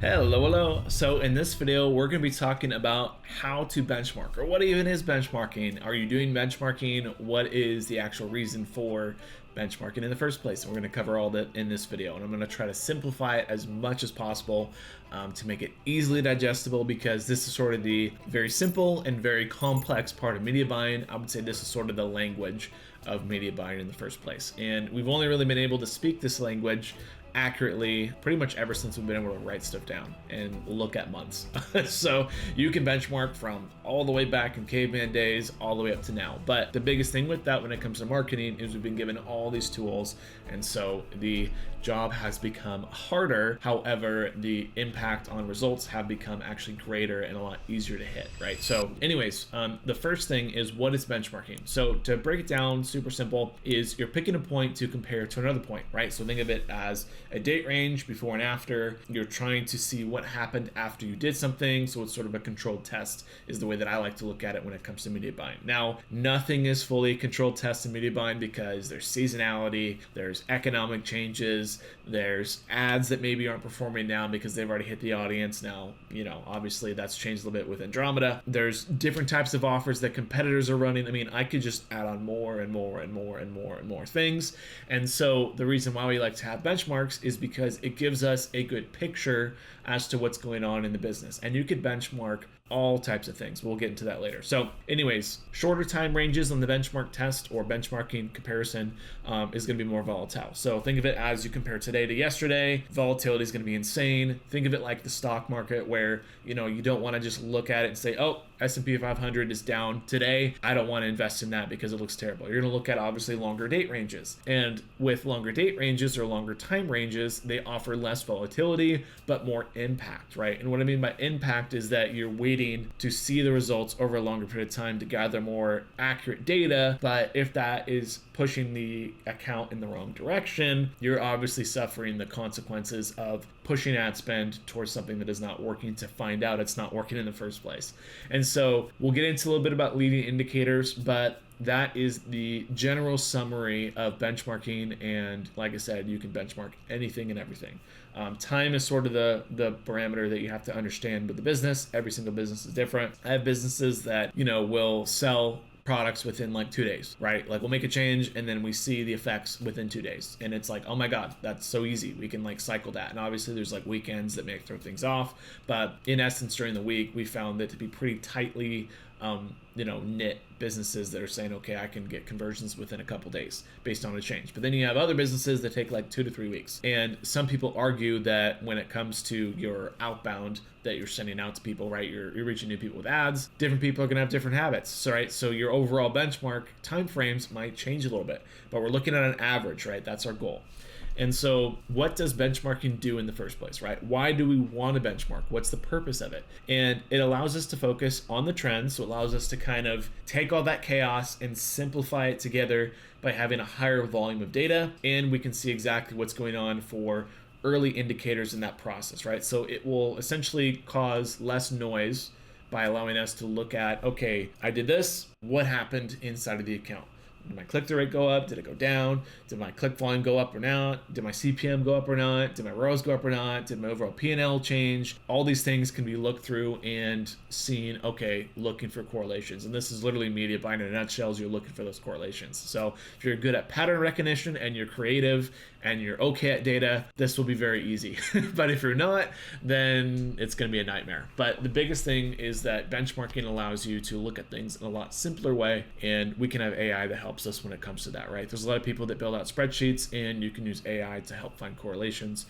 Hello. So in this video, we're going to be talking about how to benchmark, or what even is benchmarking. Are you doing benchmarking? What is the actual reason for benchmarking in the first place? And we're going to cover all that in this video. And I'm going to try to simplify it as much as possible to make it easily digestible, because this is sort of the very simple and very complex part of media buying. I would say this is sort of the language of media buying in the first place. And we've only really been able to speak this language accurately pretty much ever since we've been able to write stuff down and look at months. So you can benchmark from all the way back in caveman days all the way up to now. But the biggest thing with that when it comes to marketing is we've been given all these tools, and so the job has become harder. However, the impact on results have become actually greater and a lot easier to hit, right? So anyways, the first thing is, what is benchmarking? So to break it down super simple, is you're picking a point to compare to another point, right? So think of it as a date range before and after. You're trying to see what happened after you did something. So it's sort of a controlled test is the way that I like to look at it when it comes to media buying. Now, nothing is fully controlled test in media buying, because there's seasonality, there's economic changes, there's ads that maybe aren't performing now because they've already hit the audience. Now, obviously that's changed a little bit with Andromeda. There's different types of offers that competitors are running. I mean, I could just add on more and more and more and more and more things. And so the reason why we like to have benchmarks is because it gives us a good picture as to what's going on in the business. And you could benchmark all types of things. We'll get into that later. So anyways, shorter time ranges on the benchmark test or benchmarking comparison is going to be more volatile. So think of it as you compare today to yesterday. Volatility is going to be insane. Think of it like the stock market, where you don't want to just look at it and say, oh, S&P 500 is down today, I don't want to invest in that because it looks terrible. You're going to look at obviously longer date ranges. And with longer date ranges or longer time ranges, they offer less volatility but more impact, right? And what I mean by impact is that you're waiting to see the results over a longer period of time to gather more accurate data. But if that is pushing the account in the wrong direction, you're obviously suffering the consequences of pushing ad spend towards something that is not working, to find out it's not working in the first place. And so we'll get into a little bit about leading indicators, but that is the general summary of benchmarking. And like I said, you can benchmark anything and everything. Time is sort of the parameter that you have to understand with the business. Every single business is different. I have businesses that, will sell products within like 2 days, right? Like we'll make a change and then we see the effects within 2 days. And it's like, oh my God, that's so easy. We can like cycle that. And obviously there's like weekends that may throw things off. But in essence, during the week, we found it to be pretty tightly knit businesses that are saying, okay, I can get conversions within a couple days based on a change. But then you have other businesses that take like 2 to 3 weeks. And some people argue that when it comes to your outbound that you're sending out to people, right, you're reaching new people with ads, different people are going to have different habits. So, right, so your overall benchmark timeframes might change a little bit, but we're looking at an average, right? That's our goal. And so what does benchmarking do in the first place, right? Why do we want to benchmark? What's the purpose of it? And it allows us to focus on the trends. So it allows us to kind of take all that chaos and simplify it together by having a higher volume of data. And we can see exactly what's going on for early indicators in that process, right? So it will essentially cause less noise by allowing us to look at, okay, I did this, what happened inside of the account? Did my click-through rate go up? Did it go down? Did my click volume go up or not? Did my CPM go up or not? Did my ROAS go up or not? Did my overall P&L change? All these things can be looked through and seen, okay, looking for correlations. And this is literally media buying in a nutshell, is you're looking for those correlations. So if you're good at pattern recognition and you're creative and you're okay at data, this will be very easy. But if you're not, then it's going to be a nightmare. But the biggest thing is that benchmarking allows you to look at things in a lot simpler way, and we can have AI that helps us when it comes to that, right? There's a lot of people that build out spreadsheets, and you can use AI to help find correlations,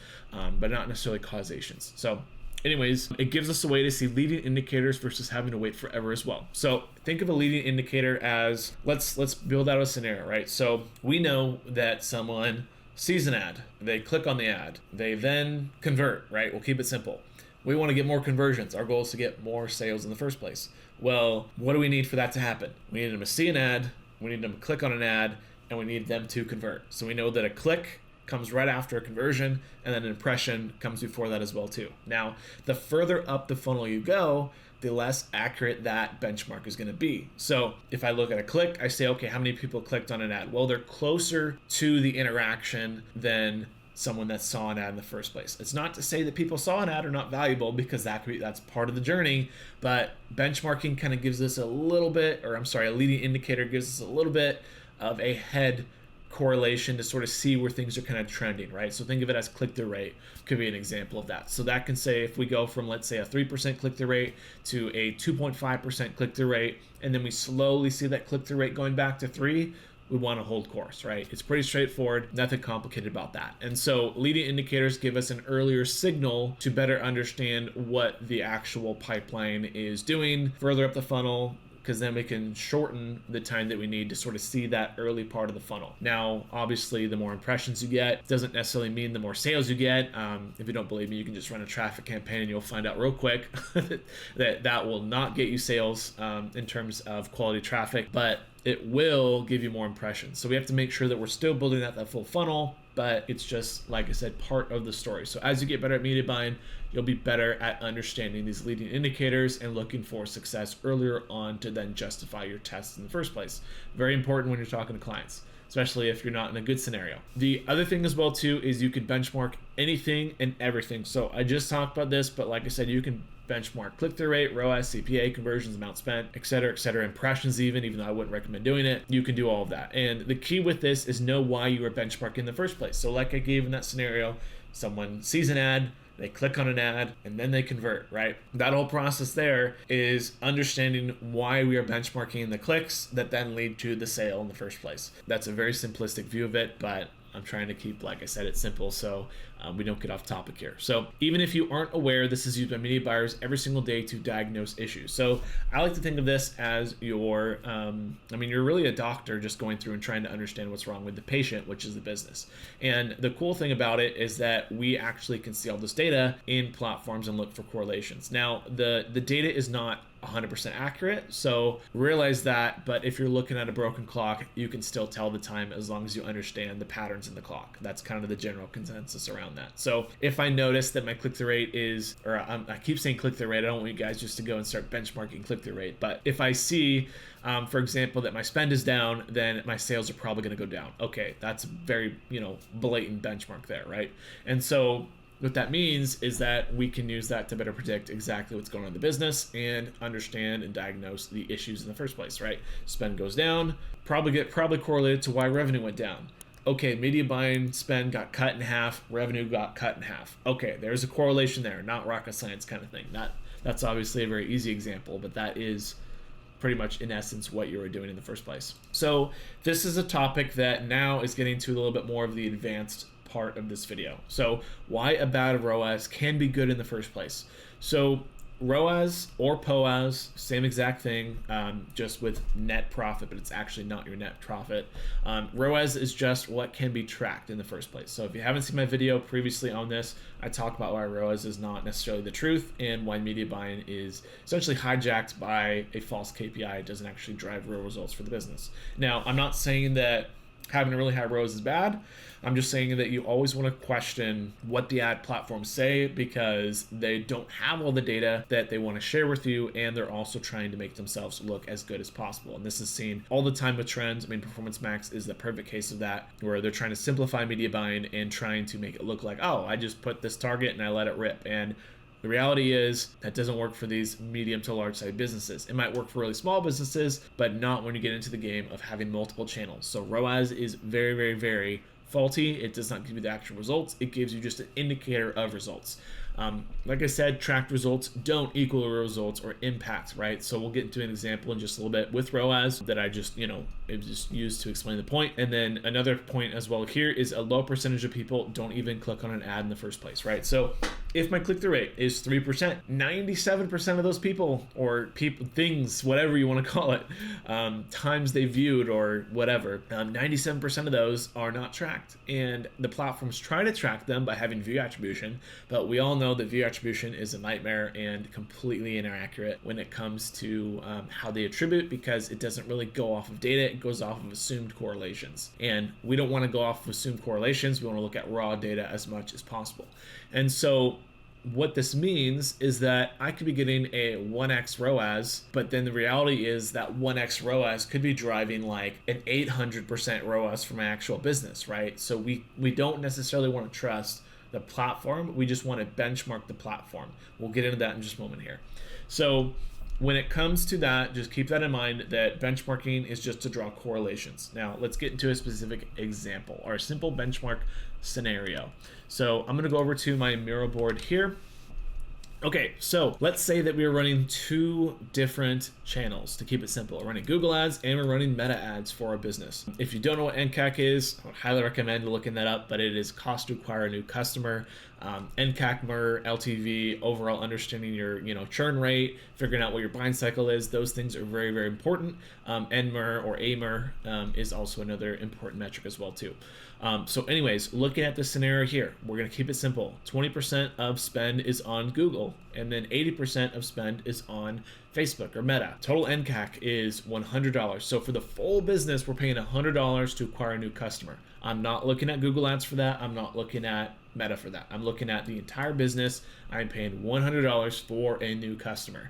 but not necessarily causations. So anyways, it gives us a way to see leading indicators versus having to wait forever as well. So think of a leading indicator as, let's build out a scenario, right? So we know that someone sees an ad, they click on the ad, they then convert, right? We'll keep it simple. We want to get more conversions. Our goal is to get more sales in the first place. Well, what do we need for that to happen? We need them to see an ad, we need them to click on an ad, and we need them to convert. So we know that a click comes right after a conversion, and then an impression comes before that as well too. Now, the further up the funnel you go, the less accurate that benchmark is going to be. So if I look at a click, I say, okay, how many people clicked on an ad? Well, they're closer to the interaction than someone that saw an ad in the first place. It's not to say that people saw an ad are not valuable, because that's part of the journey, but benchmarking kind of gives us a little bit, or I'm sorry, a leading indicator gives us a little bit of a head correlation to sort of see where things are kind of trending, right? So think of it as click-through rate could be an example of that. So that can say if we go from, let's say, a 3% click-through rate to a 2.5% click-through rate, and then we slowly see that click-through rate going back to 3, we want to hold course, right? It's pretty straightforward, nothing complicated about that. And so leading indicators give us an earlier signal to better understand what the actual pipeline is doing further up the funnel, because then we can shorten the time that we need to sort of see that early part of the funnel. Now, obviously, the more impressions you get doesn't necessarily mean the more sales you get. If you don't believe me, you can just run a traffic campaign and you'll find out real quick that will not get you sales in terms of quality traffic, but it will give you more impressions. So we have to make sure that we're still building out that full funnel, but it's just, like I said, part of the story. So as you get better at media buying, you'll be better at understanding these leading indicators and looking for success earlier on to then justify your tests in the first place. Very important when you're talking to clients, especially if you're not in a good scenario. The other thing as well too is you could benchmark anything and everything. So I just talked about this, but like I said, you can benchmark click-through rate, ROAS, CPA, conversions, amount spent, et cetera, impressions even though I wouldn't recommend doing it. You can do all of that. And the key with this is know why you are benchmarking in the first place. So like I gave in that scenario, someone sees an ad, they click on an ad, and then they convert, right? That whole process there is understanding why we are benchmarking the clicks that then lead to the sale in the first place. That's a very simplistic view of it, but I'm trying to keep, like I said, it simple so we don't get off topic here. So even if you aren't aware, this is used by media buyers every single day to diagnose issues. So I like to think of this as you're really a doctor just going through and trying to understand what's wrong with the patient, which is the business. And the cool thing about it is that we actually can see all this data in platforms and look for correlations. Now, the data is not 100% accurate, so realize that, but if you're looking at a broken clock, you can still tell the time as long as you understand the patterns in the clock. That's kind of the general consensus around that. So if I notice that my click-through rate is, or I keep saying click-through rate, I don't want you guys just to go and start benchmarking click-through rate, but if I see, for example, that my spend is down, then my sales are probably going to go down. Okay, that's a very, blatant benchmark there, right? And so what that means is that we can use that to better predict exactly what's going on in the business and understand and diagnose the issues in the first place, right? Spend goes down, probably correlated to why revenue went down. Okay, media buying spend got cut in half, revenue got cut in half. Okay, there's a correlation there, not rocket science kind of thing. That's obviously a very easy example, but that is pretty much in essence what you were doing in the first place. So this is a topic that now is getting to a little bit more of the advanced part of this video. So why a bad ROAS can be good in the first place. So ROAS or POAS, same exact thing, just with net profit, but it's actually not your net profit. ROAS is just what can be tracked in the first place. So if you haven't seen my video previously on this, I talk about why ROAS is not necessarily the truth and why media buying is essentially hijacked by a false KPI. It doesn't actually drive real results for the business. Now, I'm not saying that having a really high ROAS is bad. I'm just saying that you always want to question what the ad platforms say, because they don't have all the data that they want to share with you, and they're also trying to make themselves look as good as possible. And this is seen all the time with trends. Performance Max is the perfect case of that, where they're trying to simplify media buying and trying to make it look like, oh, I just put this target and I let it rip. And the reality is that doesn't work for these medium to large size businesses. It might work for really small businesses, but not when you get into the game of having multiple channels. So ROAS is very, very, very faulty. It does not give you the actual results. It gives you just an indicator of results. Like I said, tracked results don't equal results or impact, right? So we'll get into an example in just a little bit with ROAS that I just, it just used to explain the point. And then another point as well here is a low percentage of people don't even click on an ad in the first place, right? So if my click-through rate is 3%, 97% of those people, or things, whatever you want to call it, times they viewed or whatever, 97% of those are not tracked. And the platforms try to track them by having view attribution, but we all know that view attribution is a nightmare and completely inaccurate when it comes to how they attribute, because it doesn't really go off of data. It goes off of assumed correlations. And we don't want to go off of assumed correlations. We want to look at raw data as much as possible. And so what this means is that I could be getting a 1x ROAS, but then the reality is that 1x ROAS could be driving like an 800% ROAS for my actual business, right? So we don't necessarily want to trust the platform. We just want to benchmark the platform. We'll get into that in just a moment here. So when it comes to that, just keep that in mind, that benchmarking is just to draw correlations. Now let's get into a specific example, our simple benchmark scenario. So I'm going to go over to my Miro board here. Okay, so let's say that we are running two different channels to keep it simple. We're running Google ads and we're running meta ads for our business. If you don't know what NCAC is, I would highly recommend looking that up, but it is cost to acquire a new customer. NCAC, MER, LTV, overall understanding your churn rate, figuring out what your buying cycle is. Those things are very, very important. NMER or AMER is also another important metric as well too. So anyways, looking at this scenario here, we're going to keep it simple. 20% of spend is on Google, and then 80% of spend is on Facebook or Meta. Total NCAC is $100. So for the full business, we're paying $100 to acquire a new customer. I'm not looking at Google ads for that. I'm not looking at Meta for that. I'm looking at the entire business. I'm paying $100 for a new customer.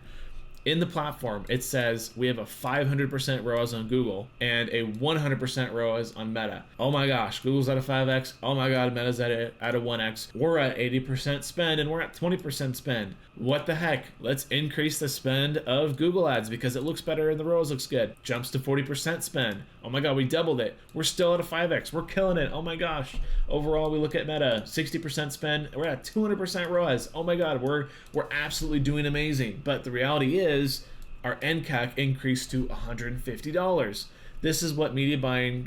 In the platform, it says we have a 500% ROAS on Google and a 100% ROAS on Meta. Oh my gosh, Google's at a 5x. Oh my God, Meta's at a 1x. We're at 80% spend and we're at 20% spend. What the heck? Let's increase the spend of Google ads because it looks better and the ROAS looks good. Jumps to 40% spend. Oh my God, we doubled it. We're still at a 5x. We're killing it. Oh my gosh. Overall, we look at Meta, 60% spend. We're at 200% ROAS. Oh my God, we're absolutely doing amazing. But the reality is our NCAC increased to $150. This is what media buyers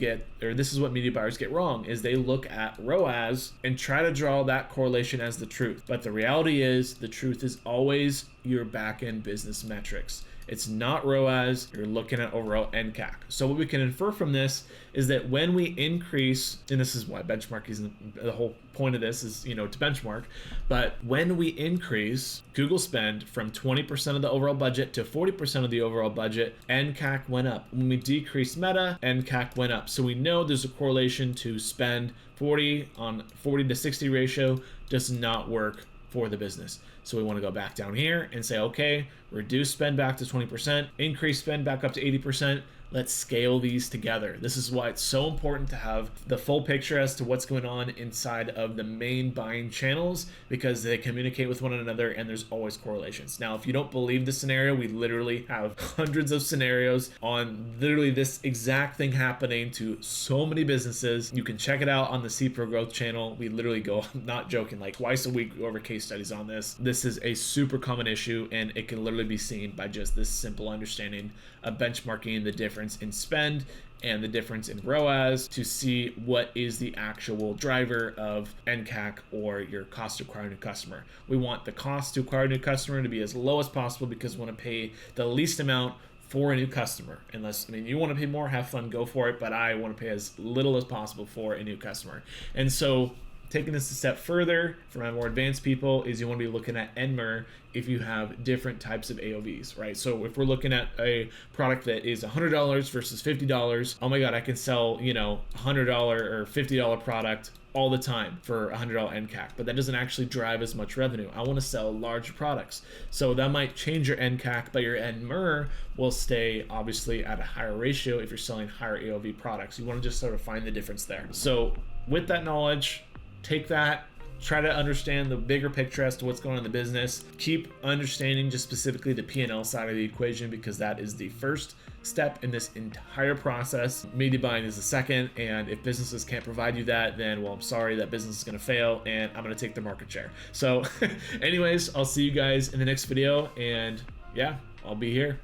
get wrong, is they look at ROAS and try to draw that correlation as the truth. But the reality is the truth is always your back-end business metrics. It's not ROAS, you're looking at overall NCAC. So what we can infer from this is that when we increase, and this is why benchmarking is the whole point of this is, to benchmark, but when we increase Google spend from 20% of the overall budget to 40% of the overall budget, NCAC went up. When we decrease Meta, NCAC went up. So we know there's a correlation to spend. 40 to 60 ratio does not work for the business. So we want to go back down here and say, okay, reduce spend back to 20%, increase spend back up to 80%. Let's scale these together. This is why it's so important to have the full picture as to what's going on inside of the main buying channels, because they communicate with one another and there's always correlations. Now, if you don't believe this scenario, we literally have hundreds of scenarios on literally this exact thing happening to so many businesses. You can check it out on the CProGrowth channel. We literally go, I'm not joking, like twice a week over case studies on this. This is a super common issue, and it can literally be seen by just this simple understanding of benchmarking the difference in spend and the difference in ROAS to see what is the actual driver of NCAC or your cost to acquire a new customer. We want the cost to acquire a new customer to be as low as possible because we want to pay the least amount for a new customer. Unless, you want to pay more, have fun, go for it, but I want to pay as little as possible for a new customer. And so taking this a step further for my more advanced people is you want to be looking at NMER if you have different types of AOVs, right? So if we're looking at a product that is $100 versus $50, oh my God, I can sell, $100 or $50 product all the time for $100 NCAC, but that doesn't actually drive as much revenue. I want to sell large products. So that might change your NCAC, but your NMER will stay obviously at a higher ratio if you're selling higher AOV products. You want to just sort of find the difference there. So with that knowledge, take that, try to understand the bigger picture as to what's going on in the business. Keep understanding just specifically the P&L side of the equation, because that is the first step in this entire process. Media buying is the second, and if businesses can't provide you that, then, well, I'm sorry, that business is going to fail and I'm going to take the market share. So anyways, I'll see you guys in the next video, and yeah, I'll be here.